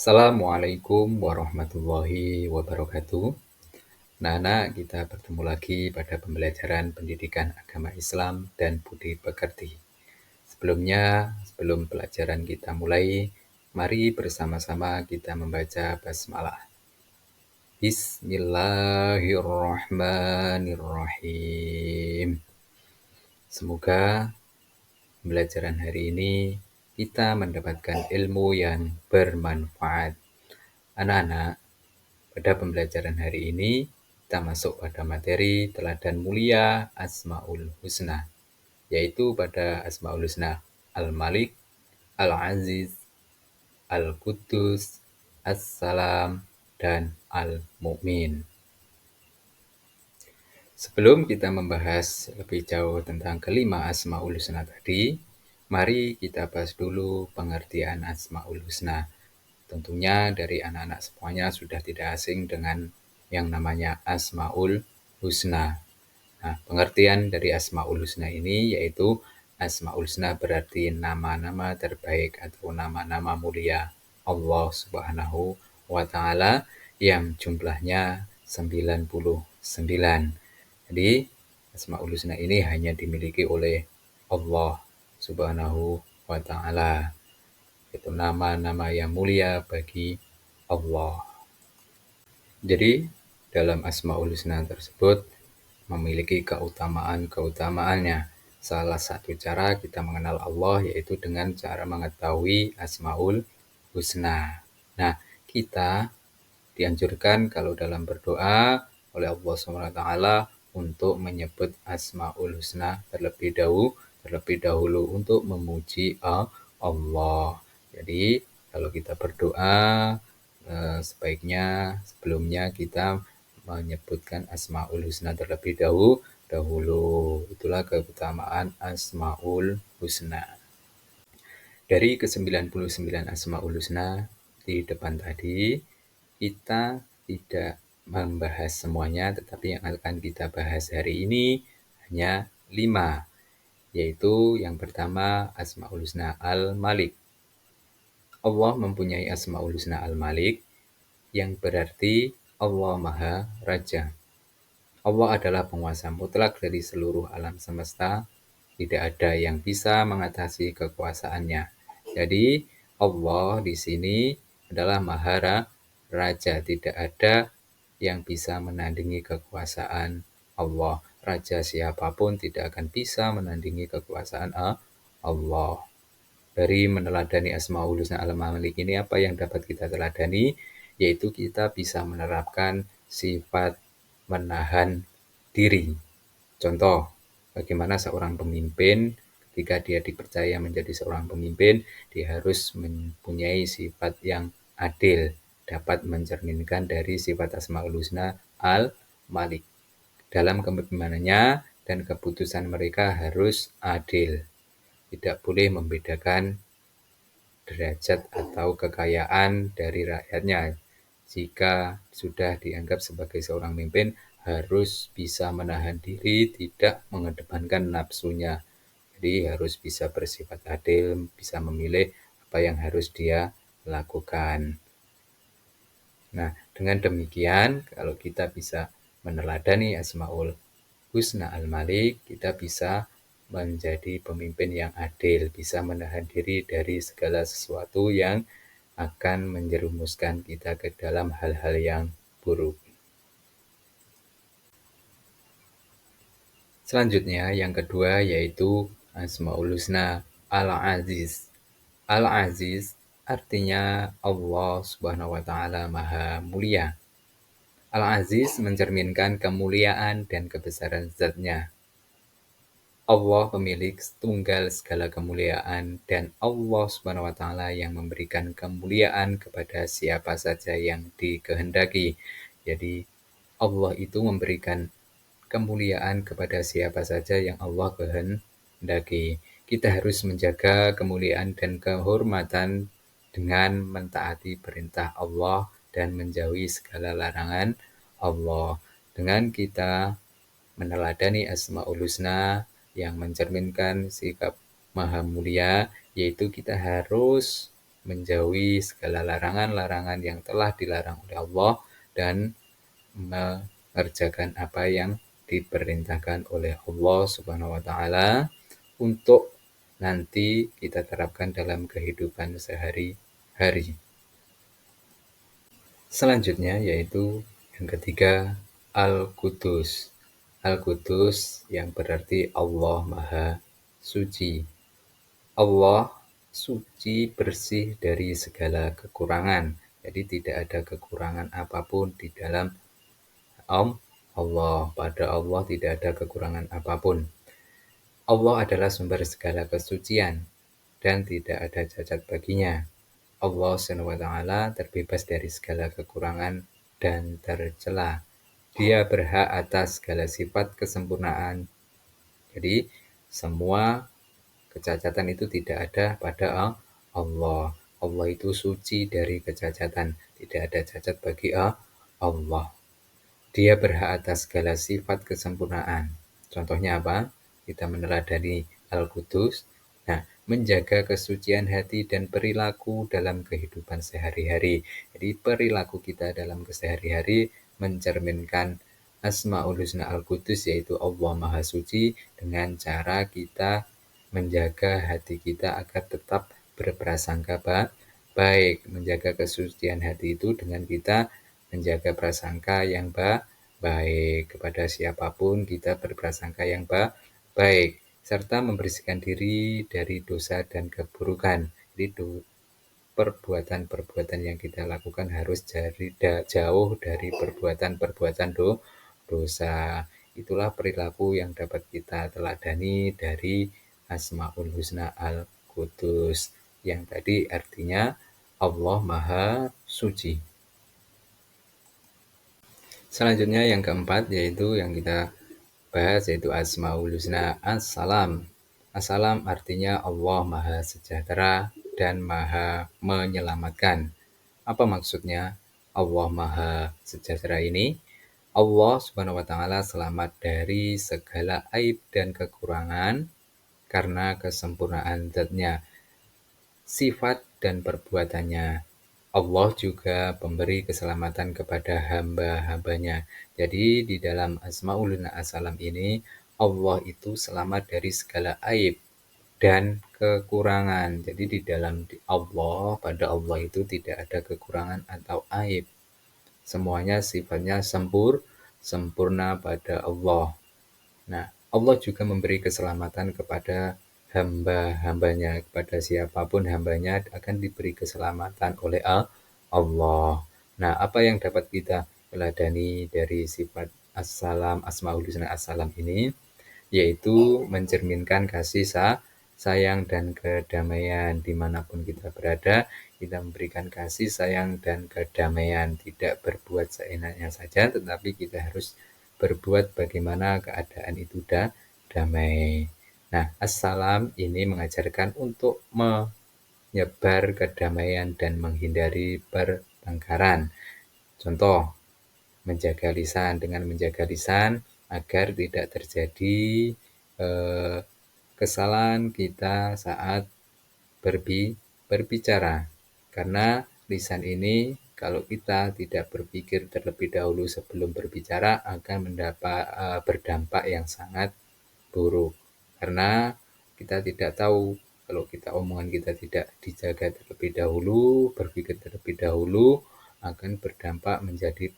Assalamualaikum warahmatullahi wabarakatuh. Nah, kita bertemu lagi pada pembelajaran pendidikan agama Islam dan budi pekerti. Sebelumnya, sebelum pelajaran kita mulai, mari bersama-sama kita membaca basmalah. Bismillahirrahmanirrahim. Semoga pembelajaran hari ini kita mendapatkan ilmu yang bermanfaat. Anak-anak, pada pembelajaran hari ini, kita masuk pada materi teladan mulia Asmaul Husna, yaitu pada Asmaul Husna Al-Malik, Al-Aziz, Al-Quddus, As-Salam, dan Al-Mu'min. Sebelum kita membahas lebih jauh tentang kelima Asmaul Husna tadi, mari kita bahas dulu pengertian Asmaul Husna. Tentunya dari anak-anak semuanya sudah tidak asing dengan yang namanya Asmaul Husna. Nah, pengertian dari Asmaul Husna ini yaitu Asmaul Husna berarti nama-nama terbaik atau nama-nama mulia Allah Subhanahu wa Ta'ala yang jumlahnya 99. Jadi, Asmaul Husna ini hanya dimiliki oleh Allah Subhanahu wa Ta'ala. Itu nama-nama yang mulia bagi Allah. Jadi, dalam Asmaul Husna tersebut memiliki keutamaan-keutamaannya. Salah satu cara kita mengenal Allah yaitu dengan cara mengetahui Asmaul Husna. Nah, kita dianjurkan kalau dalam berdoa oleh Allah SWT untuk menyebut Asmaul Husna terlebih dahulu untuk memuji Allah. Jadi, kalau kita berdoa, sebaiknya sebelumnya kita menyebutkan Asmaul Husna terlebih dahulu. Itulah keutamaan Asmaul Husna. Dari ke-99 Asmaul Husna di depan tadi, kita tidak membahas semuanya, tetapi yang akan kita bahas hari ini hanya 5, yaitu yang pertama Asmaul Husna Al-Malik. Allah mempunyai Asmaul Husna Al-Malik yang berarti Allah Maha Raja. Allah adalah penguasa mutlak dari seluruh alam semesta. Tidak ada yang bisa mengatasi kekuasaannya. Jadi Allah di sini adalah Maha Raja. Tidak ada yang bisa menandingi kekuasaan Allah. Raja siapapun tidak akan bisa menandingi kekuasaan Allah. Dari meneladani Asmaul Husna Al-Malik ini apa yang dapat kita teladani? Yaitu kita bisa menerapkan sifat menahan diri. Contoh, bagaimana seorang pemimpin ketika dia dipercaya menjadi seorang pemimpin, dia harus mempunyai sifat yang adil, dapat mencerminkan dari sifat Asmaul Husna Al-Malik. Dalam kepemimpinannya dan keputusan mereka harus adil. Tidak boleh membedakan derajat atau kekayaan dari rakyatnya. Jika sudah dianggap sebagai seorang pemimpin, harus bisa menahan diri, tidak mengedepankan nafsunya. Jadi harus bisa bersifat adil, bisa memilih apa yang harus dia lakukan. Nah, dengan demikian, kalau kita bisa meneladani Asmaul Husna Al-Malik, kita bisa menjadi pemimpin yang adil, bisa menahan diri dari segala sesuatu yang akan menjerumuskan kita ke dalam hal-hal yang buruk. Selanjutnya, yang kedua yaitu Asmaul Husna Al-Aziz. Al-Aziz artinya Allah Subhanahu wa Ta'ala Maha Mulia. Al-Aziz mencerminkan kemuliaan dan kebesaran zat-Nya. Allah pemilik tunggal segala kemuliaan dan Allah Subhanahu wa Ta'ala yang memberikan kemuliaan kepada siapa saja yang dikehendaki. Jadi Allah itu memberikan kemuliaan kepada siapa saja yang Allah kehendaki. Kita harus menjaga kemuliaan dan kehormatan dengan mentaati perintah Allah dan menjauhi segala larangan Allah. Dengan kita meneladani Asmaul Husna yang mencerminkan sikap Maha Mulia, yaitu kita harus menjauhi segala larangan-larangan yang telah dilarang oleh Allah dan mengerjakan apa yang diperintahkan oleh Allah Subhanahu wa taala untuk nanti kita terapkan dalam kehidupan sehari-hari. Selanjutnya yaitu yang ketiga, Al-Qudus. Al-Qudus yang berarti Allah Maha Suci. Allah suci, bersih dari segala kekurangan. Jadi tidak ada kekurangan apapun di dalam Allah. Pada Allah tidak ada kekurangan apapun. Allah adalah sumber segala kesucian dan tidak ada cacat baginya. Allah SWT terbebas dari segala kekurangan dan tercela. Dia berhak atas segala sifat kesempurnaan. Jadi semua kecacatan itu tidak ada pada Allah. Allah itu suci dari kecacatan. Tidak ada cacat bagi Allah. Dia berhak atas segala sifat kesempurnaan. Contohnya apa? Kita meneladani Al-Qudus. Nah, menjaga kesucian hati dan perilaku dalam kehidupan sehari-hari. Jadi perilaku kita dalam kesehari-hari mencerminkan Asmaul Husna Al-Qudus, yaitu Allah Maha Suci, dengan cara kita menjaga hati kita agar tetap berprasangka baik. Menjaga kesucian hati itu dengan kita menjaga prasangka yang baik. Kepada siapapun kita berprasangka yang baik, serta membersihkan diri dari dosa dan keburukan. Jadi perbuatan-perbuatan yang kita lakukan harus jauh dari perbuatan-perbuatan dosa. Itulah perilaku yang dapat kita teladani dari Asmaul Husna Al-Qudus, yang tadi artinya Allah Maha Suci. Selanjutnya yang keempat yaitu yang kita bahas yaitu Asmaul Husna As-Salam. As-Salam artinya Allah Maha Sejahtera dan Maha Menyelamatkan. Apa maksudnya Allah Maha Sejahtera ini? Allah Subhanahu wa taala selamat dari segala aib dan kekurangan karena kesempurnaan zat-Nya, sifat dan perbuatannya. Allah juga memberi keselamatan kepada hamba-hambanya. Jadi di dalam Asmaul Husna As-Salam ini Allah itu selamat dari segala aib dan kekurangan. Jadi di dalam Allah, pada Allah itu tidak ada kekurangan atau aib. Semuanya sifatnya sempurna pada Allah. Nah, Allah juga memberi keselamatan kepada hamba-hambanya. Kepada siapapun hambanya akan diberi keselamatan oleh Allah. Nah, apa yang dapat kita teladani dari sifat As-Salam, Asmaul Husna As-Salam ini? Yaitu mencerminkan kasih sayang dan kedamaian. Dimanapun kita berada, kita memberikan kasih sayang dan kedamaian. Tidak berbuat seenaknya saja, tetapi kita harus berbuat bagaimana keadaan itu damai. Nah, As-Salam ini mengajarkan untuk menyebar kedamaian dan menghindari pertengkaran. Contoh, menjaga lisan. Dengan menjaga lisan agar tidak terjadi kesalahan kita saat berbicara. Karena lisan ini kalau kita tidak berpikir terlebih dahulu sebelum berbicara akan berdampak yang sangat buruk. Karena kita tidak tahu kalau omongan kita tidak dijaga terlebih dahulu, berpikir terlebih dahulu, akan berdampak menjadi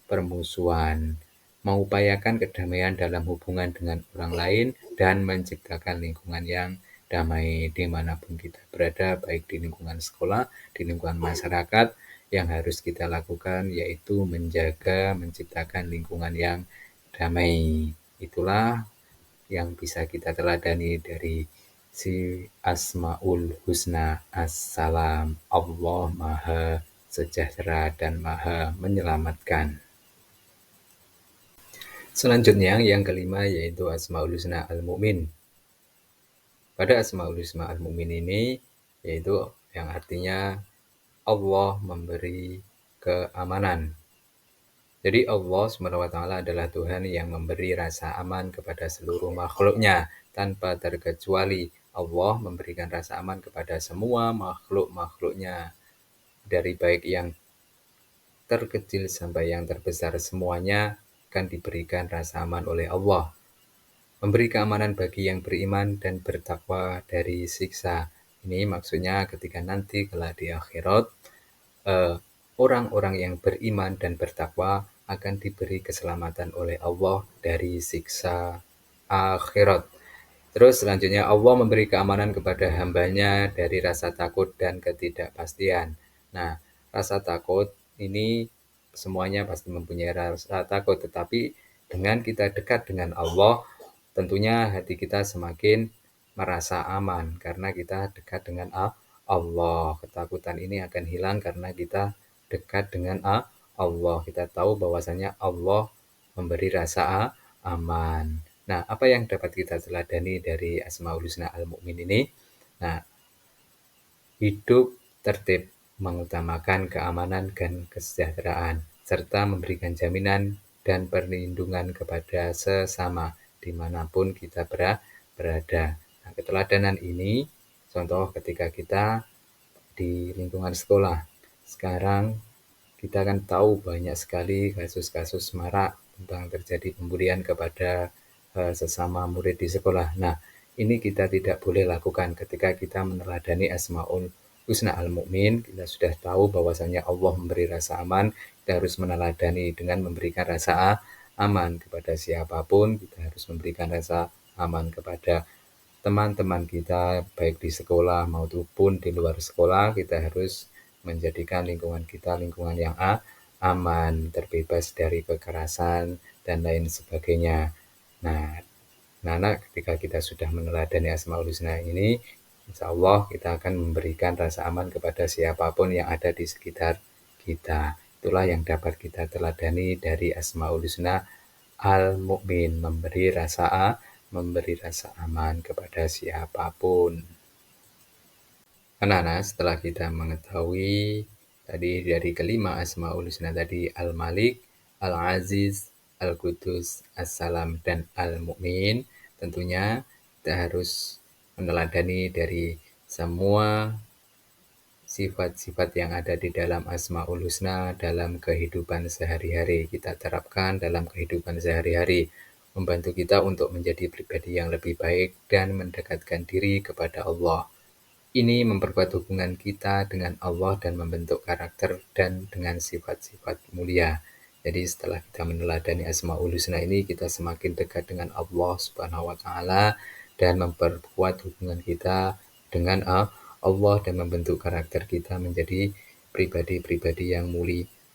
permusuhan. Mengupayakan kedamaian dalam hubungan dengan orang lain dan menciptakan lingkungan yang damai dimanapun kita berada, baik di lingkungan sekolah, di lingkungan masyarakat. Yang harus kita lakukan yaitu menjaga, menciptakan lingkungan yang damai. Itulah yang bisa kita teladani dari si Asmaul Husna As-Salam. Allah Maha Sejahtera dan Maha Menyelamatkan. Selanjutnya yang kelima yaitu Asmaul Husna Al-Mu'min. Pada Asmaul Husna Al-Mu'min ini yaitu yang artinya Allah memberi keamanan. Jadi Allah SWT adalah Tuhan yang memberi rasa aman kepada seluruh makhluknya tanpa terkecuali. Allah memberikan rasa aman kepada semua makhluk-makhluknya, dari baik yang terkecil sampai yang terbesar, semuanya akan diberikan rasa aman oleh Allah. Memberi keamanan bagi yang beriman dan bertakwa dari siksa. Ini maksudnya ketika nanti kelak di akhirat, eh, orang-orang yang beriman dan bertakwa akan diberi keselamatan oleh Allah dari siksa akhirat. Terus selanjutnya Allah memberi keamanan kepada hambanya dari rasa takut dan ketidakpastian. Nah, rasa takut ini semuanya pasti mempunyai rasa takut, tetapi dengan kita dekat dengan Allah, tentunya hati kita semakin merasa aman karena kita dekat dengan Allah. Ketakutan ini akan hilang karena kita dekat dengan Allah. Kita tahu bahwasanya Allah memberi rasa aman. Nah, apa yang dapat kita teladani dari Asmaul Husna Al-Mu'min ini? Nah, hidup tertib, mengutamakan keamanan dan kesejahteraan, serta memberikan jaminan dan perlindungan kepada sesama dimanapun kita berada. Nah, keteladanan ini, contoh ketika kita di lingkungan sekolah. Sekarang kita kan tahu banyak sekali kasus-kasus marak tentang terjadi pembulian kepada sesama murid di sekolah. Nah, ini kita tidak boleh lakukan ketika kita meneladani Asmaul Husna Al-Mu'min. Kita sudah tahu bahwasanya Allah memberi rasa aman. Kita harus meneladani dengan memberikan rasa aman kepada siapapun. Kita harus memberikan rasa aman kepada teman-teman kita, baik di sekolah maupun di luar sekolah. Kita harus menjadikan lingkungan kita lingkungan yang aman, terbebas dari kekerasan, dan lain sebagainya. Nah, Nana, ketika kita sudah meneladani Asmaul Husna ini, insya Allah kita akan memberikan rasa aman kepada siapapun yang ada di sekitar kita. Itulah yang dapat kita teladani dari Asmaul Husna Al-Mu'min, memberi rasa aman kepada siapapun. Anak-anak, setelah kita mengetahui tadi dari kelima Asmaul Husna tadi, Al-Malik, Al-Aziz, Al-Qudus, As-Salam, dan Al-Mu'min, tentunya kita harus meneladani dari semua sifat-sifat yang ada di dalam Asmaul Husna dalam kehidupan sehari-hari. Kita terapkan dalam kehidupan sehari-hari, membantu kita untuk menjadi pribadi yang lebih baik dan mendekatkan diri kepada Allah. Ini memperkuat hubungan kita dengan Allah dan membentuk karakter dan dengan sifat-sifat mulia. Jadi setelah kita meneladani Asmaul Husna ini, kita semakin dekat dengan Allah Subhanahu wa taala dan memperkuat hubungan kita dengan Allah dan membentuk karakter kita menjadi pribadi-pribadi yang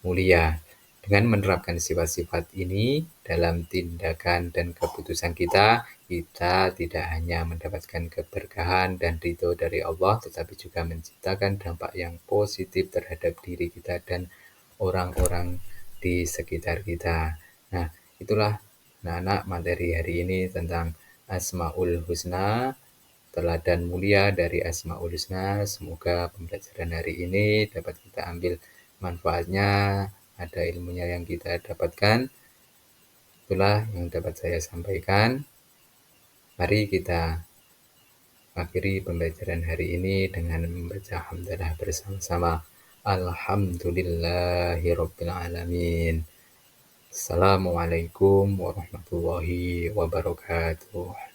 mulia. Dengan menerapkan sifat-sifat ini dalam tindakan dan keputusan kita, kita tidak hanya mendapatkan keberkahan dan ridho dari Allah, tetapi juga menciptakan dampak yang positif terhadap diri kita dan orang-orang di sekitar kita. Nah, itulah anak-anak materi hari ini tentang Asmaul Husna, teladan mulia dari Asmaul Husna. Semoga pembelajaran hari ini dapat kita ambil manfaatnya, ada ilmunya yang kita dapatkan. Itulah yang dapat saya sampaikan. Mari kita akhiri pembelajaran hari ini dengan membaca hamdalah bersama-sama. Alhamdulillahirrabbilalamin. Assalamualaikum warahmatullahi wabarakatuh.